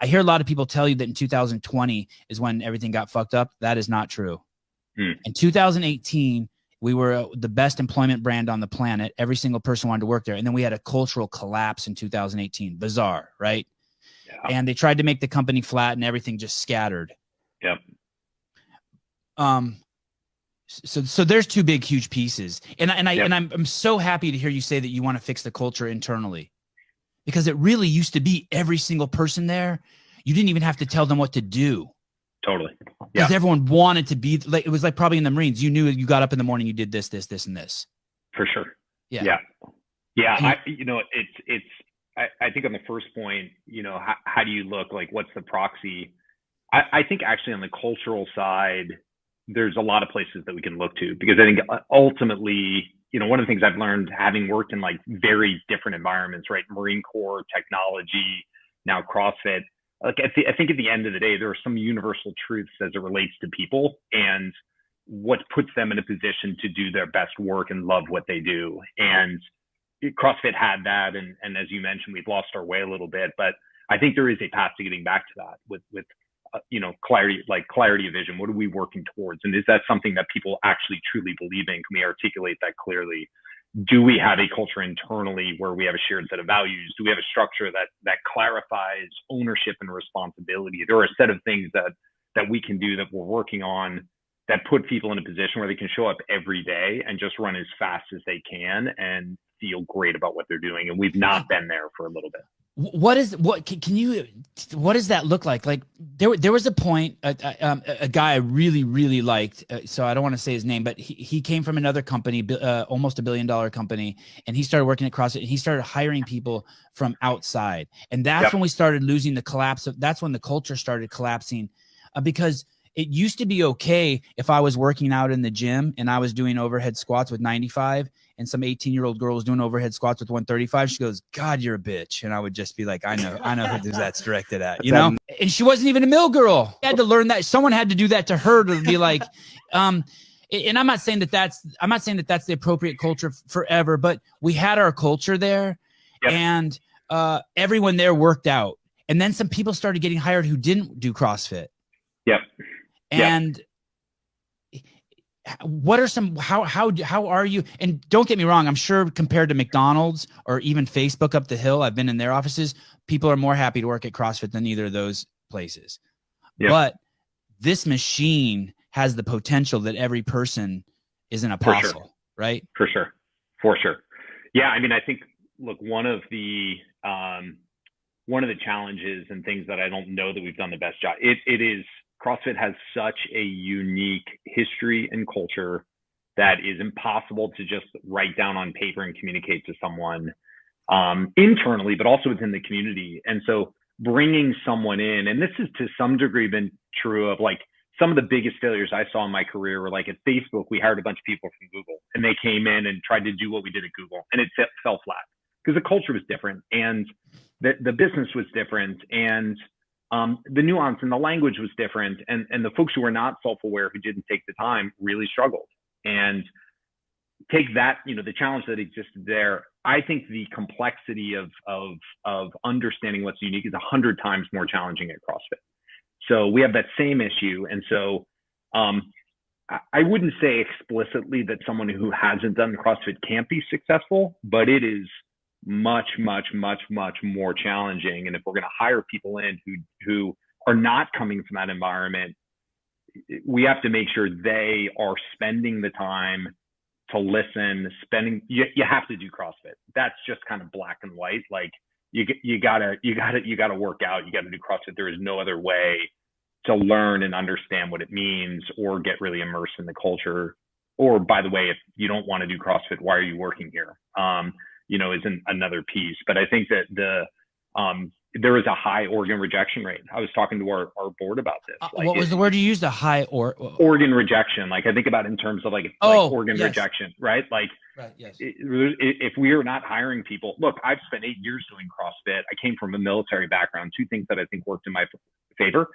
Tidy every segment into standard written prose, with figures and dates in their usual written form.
I hear a lot of people tell you that in 2020 is when everything got fucked up. That is not true. In 2018, we were the best employment brand on the planet. Every single person wanted to work there. And then we had a cultural collapse in 2018. Bizarre, right? Yeah. And they tried to make the company flat and everything just scattered. Yep. So there's two big, huge pieces. And I'm so happy to hear you say that you want to fix the culture internally, because it really used to be every single person there. You didn't even have to tell them what to do. Totally. Because everyone wanted to be like, it was like probably in the Marines. You knew you got up in the morning, you did this, and this. For sure. Yeah. I think on the first point, how do you look, like, what's the proxy? I think actually on the cultural side, there's a lot of places that we can look to, because I think ultimately, one of the things I've learned having worked in like very different environments, right? Marine Corps, technology, now CrossFit. Like I think at the end of the day, there are some universal truths as it relates to people and what puts them in a position to do their best work and love what they do. And CrossFit had that. And as you mentioned, we've lost our way a little bit, but I think there is a path to getting back to that with clarity of vision. What are we working towards? And is that something that people actually truly believe in? Can we articulate that clearly? Do we have a culture internally where we have a shared set of values? Do we have a structure that clarifies ownership and responsibility? There are a set of things that we can do that we're working on that put people in a position where they can show up every day and just run as fast as they can and feel great about what they're doing. And we've not been there for a little bit. What does that look like? Like there was a point, a guy I really, really liked. So I don't want to say his name, but he came from another company, almost $1 billion company. And he started working at CrossFit and he started hiring people from outside. And that's when we started losing that's when the culture started collapsing, because it used to be okay if I was working out in the gym and I was doing overhead squats with 95 and some 18-year-old girl was doing overhead squats with 135. She goes, "God, you're a bitch." And I would just be like, I know who that's directed at, And she wasn't even a mill girl. I had to learn that. Someone had to do that to her to be like, and I'm not saying that that's the appropriate culture forever, but we had our culture there and everyone there worked out. And then some people started getting hired who didn't do CrossFit. Yep. And what are how are you? And don't get me wrong, I'm sure compared to McDonald's or even Facebook up the hill, I've been in their offices, people are more happy to work at CrossFit than either of those places. Yep. But this machine has the potential that every person is an apostle, right? For sure. Yeah. I mean, I think, look, one of the challenges and things that I don't know that we've done the best job, it is, CrossFit has such a unique history and culture that is impossible to just write down on paper and communicate to someone internally, but also within the community. And so bringing someone in, and this is to some degree been true of like some of the biggest failures I saw in my career were like at Facebook, we hired a bunch of people from Google and they came in and tried to do what we did at Google and it fell flat because the culture was different and the business was different and the nuance and the language was different. And the folks who were not self-aware, who didn't take the time, really struggled. And take that, the challenge that existed there. I think the complexity of understanding what's unique is 100 times more challenging at CrossFit. So we have that same issue. And so I wouldn't say explicitly that someone who hasn't done CrossFit can't be successful, but it is much, much, much, much more challenging. And if we're going to hire people in who are not coming from that environment, we have to make sure they are spending the time to listen, you have to do CrossFit. That's just kind of black and white. Like you gotta work out. You got to do CrossFit. There is no other way to learn and understand what it means or get really immersed in the culture. Or by the way, if you don't want to do CrossFit, why are you working here? Isn't another piece. But I think that there is a high organ rejection rate. I was talking to our board about this. What was the word you used? A high organ rejection. Like I think about it in terms of like organ rejection, right? Like right, yes. If we are not hiring people, look, I've spent 8 years doing CrossFit. I came from a military background, two things that I think worked in my favor.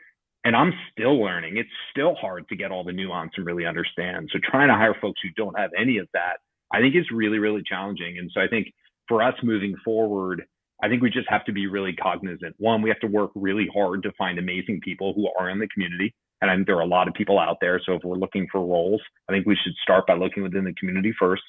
And I'm still learning. It's still hard to get all the nuance and really understand. So trying to hire folks who don't have any of that, I think is really, really challenging. And so I think for us moving forward, I think we just have to be really cognizant. One, we have to work really hard to find amazing people who are in the community. And I think there are a lot of people out there. So if we're looking for roles, I think we should start by looking within the community first.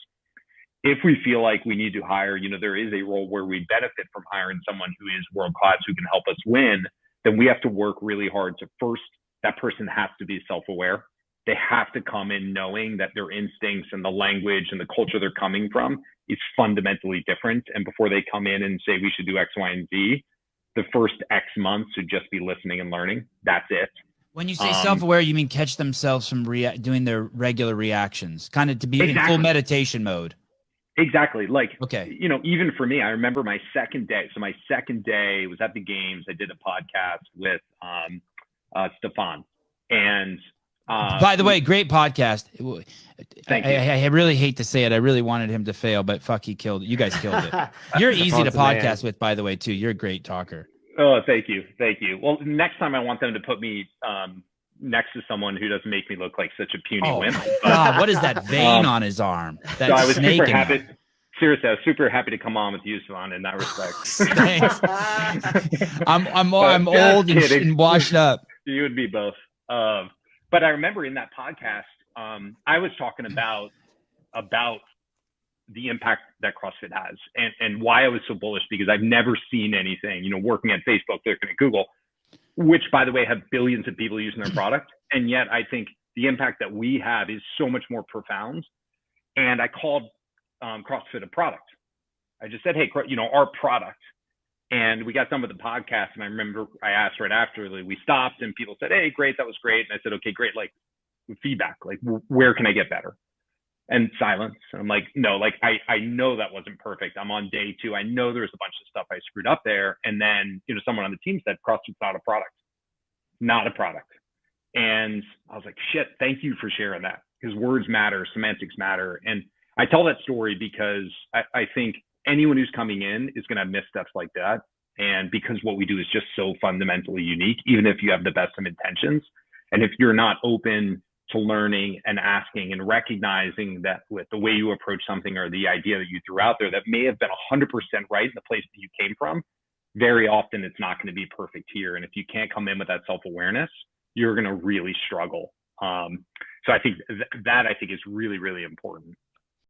If we feel like we need to hire, there is a role where we benefit from hiring someone who is world-class, who can help us win, then we have to work really hard to first, that person has to be self-aware. They have to come in knowing that their instincts and the language and the culture they're coming from is fundamentally different. And before they come in and say we should do X, Y, and Z, the first X months should just be listening and learning. That's it. When you say self-aware, you mean catch themselves from doing their regular reactions, kind of to be in full meditation mode. Exactly. Like, okay. Even for me, I remember my second day. So my second day was at the games. I did a podcast with Sevan. And by the way, great podcast. Thank you. I really hate to say it. I really wanted him to fail, but fuck, he killed it. You guys killed it. You're easy to podcast with, by the way, too. You're a great talker. Oh, thank you. Thank you. Well, next time I want them to put me next to someone who doesn't make me look like such a puny wimp. God, what is that vein on his arm? That so I was super happy. Seriously, I was super happy to come on with you, Sevan, in that respect. Thanks. I'm old and washed up. You would be both. But I remember in that podcast, I was talking about the impact that CrossFit has and why I was so bullish, because I've never seen anything, working at Facebook, looking at Google, which, by the way, have billions of people using their product. And yet I think the impact that we have is so much more profound. And I called CrossFit a product. I just said, hey, our product. And we got done with the podcast. And I remember I asked right after, we stopped and people said, hey, great. That was great. And I said, okay, great. Like, feedback, like, where can I get better? And silence. And I'm like, no, like, I know that wasn't perfect. I'm on day 2. I know there's a bunch of stuff I screwed up there. And then, someone on the team said, CrossFit's not a product. Not a product. And I was like, shit, thank you for sharing that, because words matter, semantics matter. And I tell that story because I think anyone who's coming in is going to have missteps like that. And because what we do is just so fundamentally unique, even if you have the best of intentions. And if you're not open to learning and asking and recognizing that with the way you approach something or the idea that you threw out there that may have been 100% right in the place that you came from, very often it's not going to be perfect here. And if you can't come in with that self-awareness, you're going to really struggle. So I think that is really, really important.